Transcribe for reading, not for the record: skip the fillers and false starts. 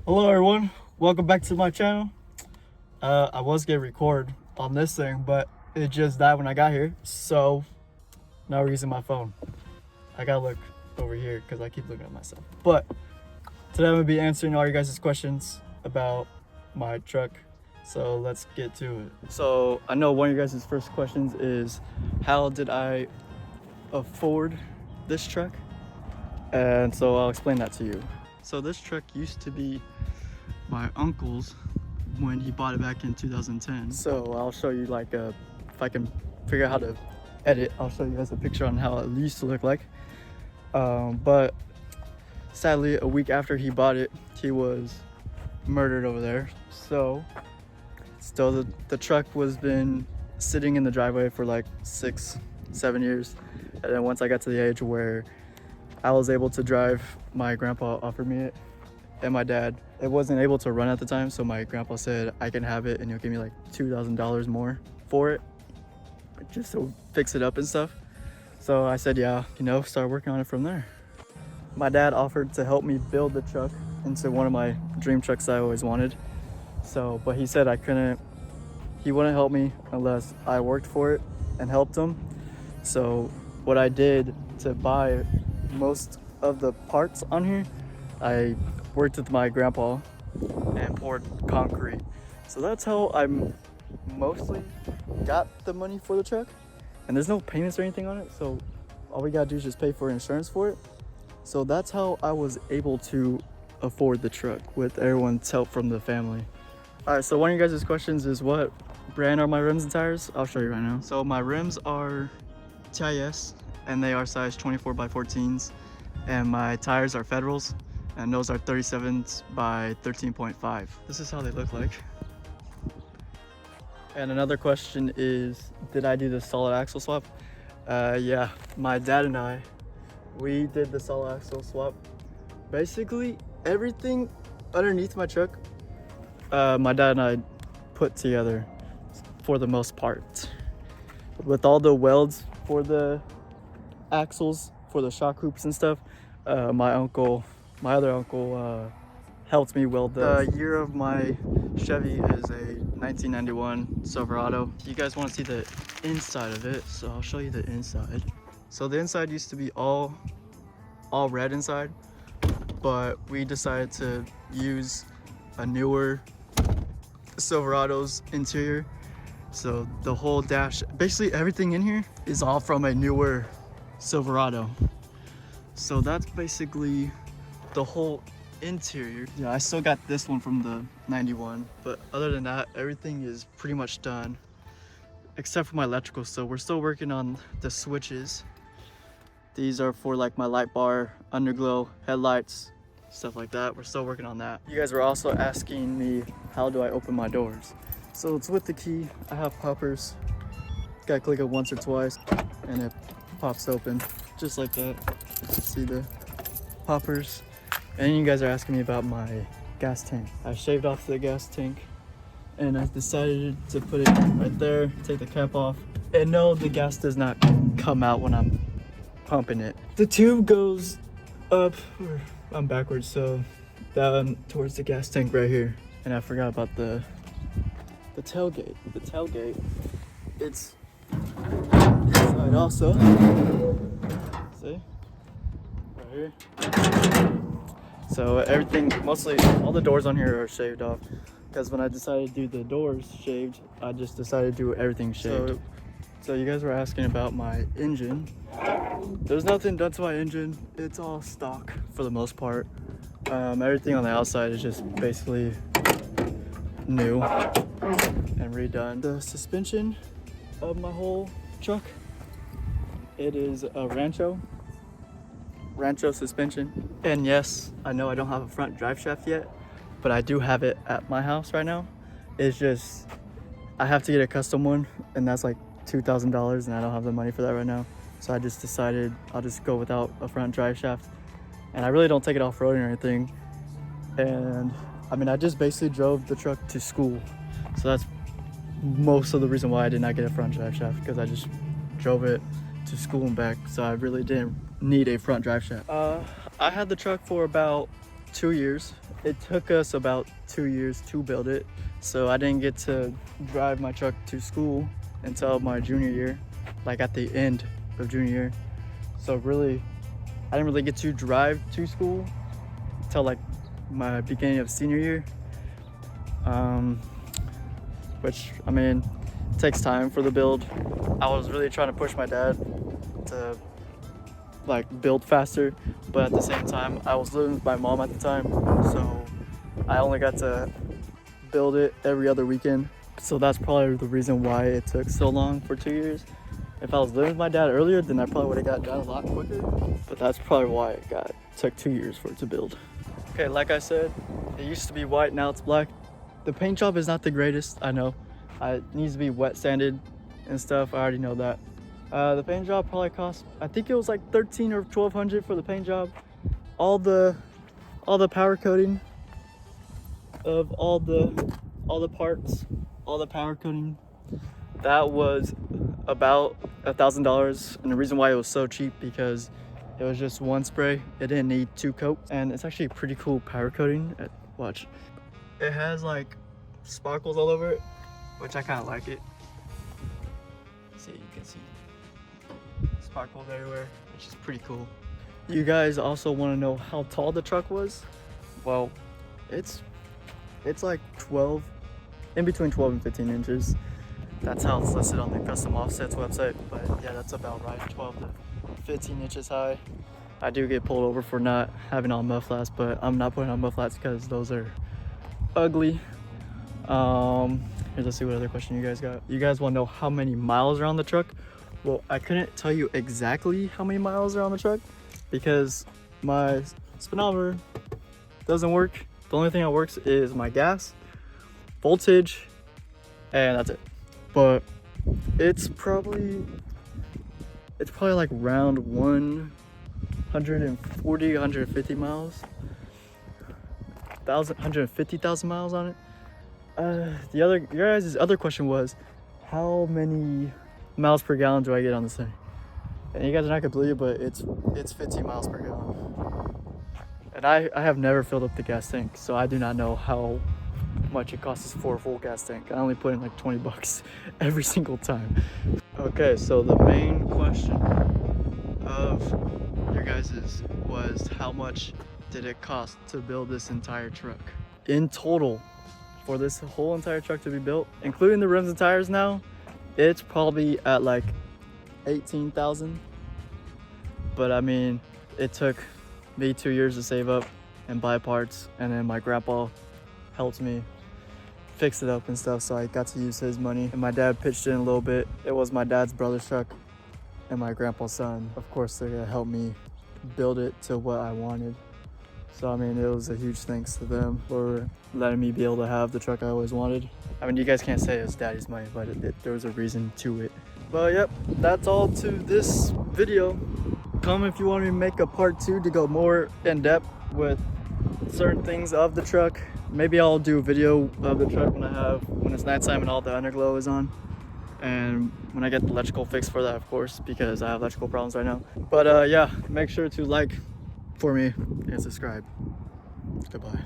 Hello everyone, welcome back to my channel. I was gonna record on this thing, but it just died when I got here, so now we're using my phone. I gotta look over here because I keep looking at myself. But today I'm gonna be answering all you guys' questions about my truck, so let's get to it. So I know one of you guys' first questions is, how did I afford this truck? And so I'll explain that to you. So this truck used to be my uncle's when he bought it back in 2010. So I'll show you if I can figure out how to edit, I'll show you guys a picture on how it used to look like. But sadly, a week after he bought it, he was murdered over there. So still the truck was been sitting in the driveway for like 6-7 years. And then once I got to the age where I was able to drive, my grandpa offered me it, and my dad. It wasn't able to run at the time, so my grandpa said I can have it and he'll give me like $2,000 more for it, just to fix it up and stuff. So I said, yeah, start working on it from there. My dad offered to help me build the truck into one of my dream trucks I always wanted. So, but he said he wouldn't help me unless I worked for it and helped him. So what I did to buy most of the parts on here, I worked with my grandpa and poured concrete. So that's how I mostly got the money for the truck. And there's no payments or anything on it, so all we gotta do is just pay for insurance for it. So that's how I was able to afford the truck, with everyone's help from the family. All right, so one of you guys' questions is, what brand are my rims and tires? I'll show you right now. So my rims are TIS, and they are size 24x14s, and my tires are Federals, and those are 37s by 13.5. This is how they look like. And another question is, did I do the solid axle swap? Yeah, my dad and I, we did the solid axle swap. Basically, everything underneath my truck, my dad and I put together for the most part. With all the welds for the axles, for the shock hoops and stuff, my other uncle helped me weld the year of my Chevy is a 1991 Silverado. You guys want to see the inside of it, so I'll show you the inside. So the inside used to be all red inside, but we decided to use a newer Silverado's interior. So the whole dash, basically everything in here is all from a newer Silverado. So that's basically the whole interior. Yeah, I still got this one from the 91, but other than that, everything is pretty much done except for my electrical. So we're still working on the switches. These are for like my light bar, underglow, headlights, stuff like that. We're still working on that. You guys were also asking me, how do I open my doors? So it's with the key. I have poppers. Gotta click it once or twice and it pops open just like that. See the poppers. And you guys are asking me about my gas tank. I shaved off the gas tank and I decided to put it right there, take the cap off. And no, the gas does not come out when I'm pumping it. The tube goes up, or I'm backwards, so down towards the gas tank right here. And I forgot about the tailgate. The tailgate, it's inside also. See? Right here. So everything, mostly all the doors on here are shaved off, because when I decided to do the doors shaved, I just decided to do everything shaved. So you guys were asking about my engine. There's nothing done to my engine. It's all stock for the most part. Everything on the outside is just basically new and redone. The suspension of my whole truck, it is a Rancho suspension. And yes, I know I don't have a front drive shaft yet, but I do have it at my house right now. It's just, I have to get a custom one, and that's like $2,000, and I don't have the money for that right now. So I just decided I'll just go without a front drive shaft. And I really don't take it off-roading or anything. And I mean, I just basically drove the truck to school. So that's most of the reason why I did not get a front drive shaft, because I just drove it to school and back. So I really didn't need a front drive shaft. I had the truck for about 2 years. It took us about 2 years to build it, so I didn't get to drive my truck to school until my junior year, like at the end of junior year. So really, I didn't really get to drive to school until like my beginning of senior year, which I mean takes time for the build. I was really trying to push my dad to like build faster, but at the same time I was living with my mom at the time, so I only got to build it every other weekend. So that's probably the reason why it took so long for 2 years. If I was living with my dad earlier, then I probably would have got done a lot quicker, but that's probably why it took 2 years for it to build. Okay, like I said, it used to be white, now it's black. The paint job is not the greatest, I know. It needs to be wet sanded and stuff, I already know that. The paint job probably cost, I think it was like $1,300 or $1,200 for the paint job. All the powder coating of all the parts, all the powder coating, that was about $1,000. And the reason why it was so cheap, because it was just one spray. It didn't need 2 coats, and it's actually a pretty cool powder coating. Watch, it has like sparkles all over it, which I kind of like it. See, you can see sparkles everywhere, which is pretty cool. You guys also want to know how tall the truck was? Well, it's like 12, in between 12 and 15 inches. That's how it's listed on the Custom Offsets website, but yeah, that's about right, 12 to 15 inches high. I do get pulled over for not having on mud flats, but I'm not putting on mud flats because those are ugly. Here, let's see what other question you guys got. You guys want to know how many miles are on the truck? Well, I couldn't tell you exactly how many miles are on the truck because my speedometer doesn't work. The only thing that works is my gas, voltage, and that's it. But it's probably like around 140, 150 miles, 150,000 miles on it. Your guys' other question was, how many miles per gallon do I get on this thing? And you guys are not gonna believe it, but it's 15 miles per gallon. And I have never filled up the gas tank, so I do not know how much it costs for a full gas tank. I only put in like 20 bucks every single time. Okay, so the main question of your guys's was, how much did it cost to build this entire truck? In total, for this whole entire truck to be built, including the rims and tires now, it's probably at like 18,000. But I mean, it took me 2 years to save up and buy parts, and then my grandpa helped me fix it up and stuff, so I got to use his money, and my dad pitched in a little bit. It was my dad's brother's truck and my grandpa's son. Of course, they're gonna help me build it to what I wanted. So I mean, it was a huge thanks to them for letting me be able to have the truck I always wanted. I mean, you guys can't say it was daddy's money, but there was a reason to it. But yep, that's all to this video. Comment if you want me to make a part 2 to go more in depth with certain things of the truck. Maybe I'll do a video of the truck when it's nighttime and all the underglow is on, and when I get the electrical fixed for that, of course, because I have electrical problems right now. But yeah, make sure to like for me and subscribe. Goodbye.